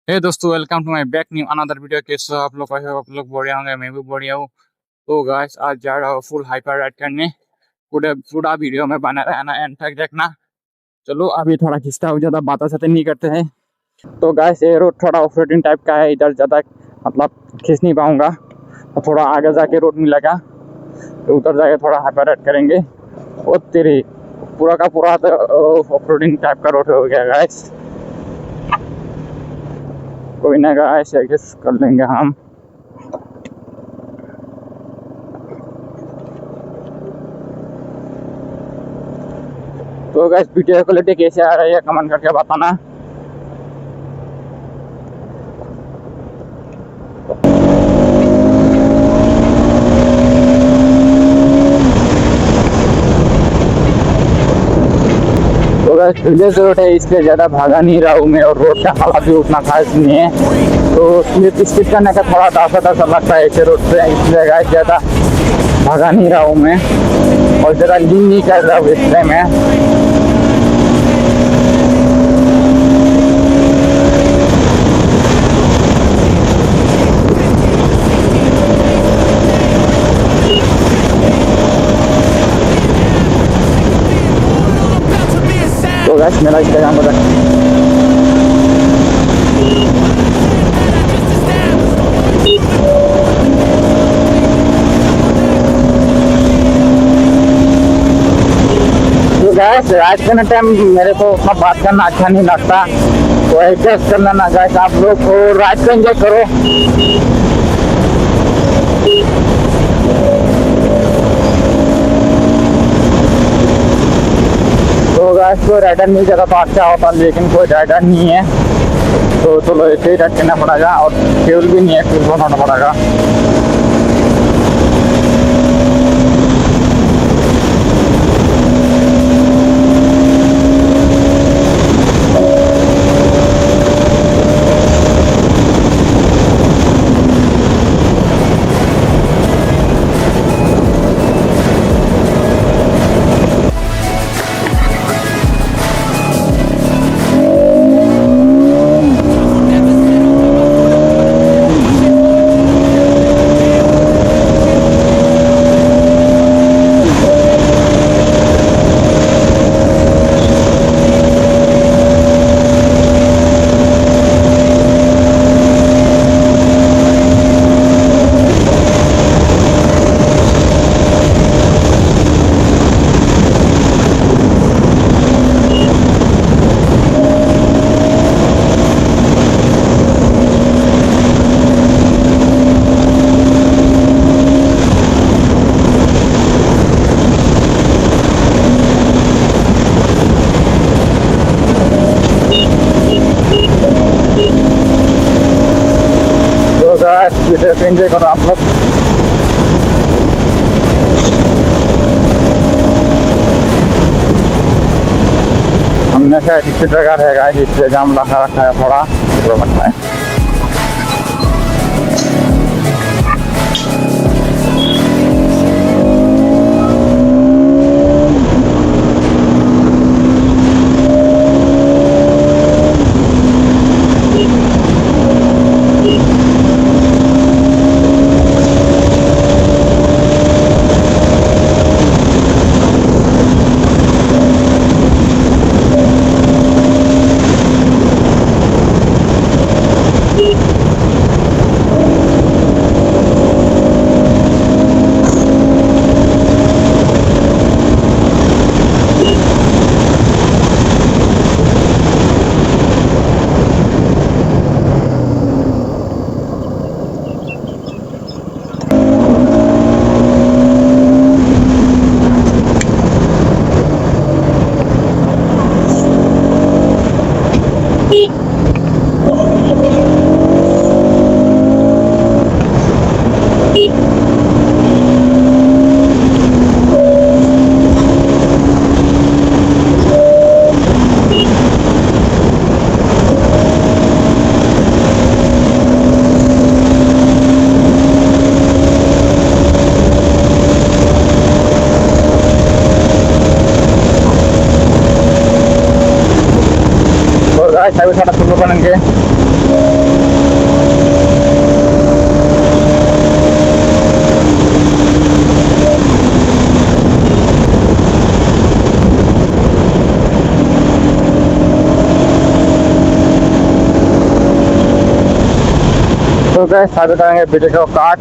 हे दोस्तों, welcome to my back new another video. कैसे हो आप लोग? कैसे हो आप लोग? बढ़िया होंगे, मैं भी बढ़िया हूँ। तो गाइस, आज जा रहा हूँ फुल हाइपर राइड करने। पूरे पूरा वीडियो में बना रहना, एंड तक देखना। चलो अभी थोड़ा खिंचता हूँ, ज़्यादा बातें सातें नहीं करते हैं। तो गाइस, ये रोड थोड़ा ऑफ रोडिंग टाइप का है, इधर ज़्यादा मतलब खींच नहीं पाऊँगा। तो थोड़ा आगे जाके रोड मिलेगा, तो उधर जाके थोड़ा हाइपर राइड करेंगे। और तेरी पूरा का पूरा ऑफ रोडिंग टाइप का रोड हो गया गाइस। कोई ना गाइस, एडजस्ट कर लेंगे हम। तो गाइस, वीडियो क्वालिटी कैसे आ रही है कमेंट करके बताना। तो गाइस, विलेज रोड है, इसलिए ज़्यादा भागा नहीं रहा हूँ मैं, और रोड का हालत भी उतना खास नहीं है। तो स्पीड करने का थोड़ा डर लगता है ऐसे रोड पे, इसलिए गाइस ज़्यादा भागा नहीं रहा हूँ मैं, और ज़्यादा लीन नहीं कर रहा हूँ इस टाइम में। तो गाइस, मेरा इंस्टाग्राम पर तो गाइस, रात के टाइम मेरे को उतना बात करना अच्छा नहीं लगता, तो एडजस्ट कर लेना गाइस। आप लोग को रात को एंजॉय करो। तो गाइस, कोई राइडर नहीं जाता तो अच्छा होता, लेकिन कोई राइडर नहीं है, तो चलो ऐसे ही राइड करना पड़ेगा। और फ्यूल भी नहीं है, फ्यूल बनाना पड़ेगा। एंजॉय करो आप लोग। हमने शायद इसी जगह रहेगा, इसलिए जाम लगा रखा है थोड़ा, लगता है। ऐसा भी थोड़ा सुन पड़ेंगे। तो गैस सारे वीडियो को काट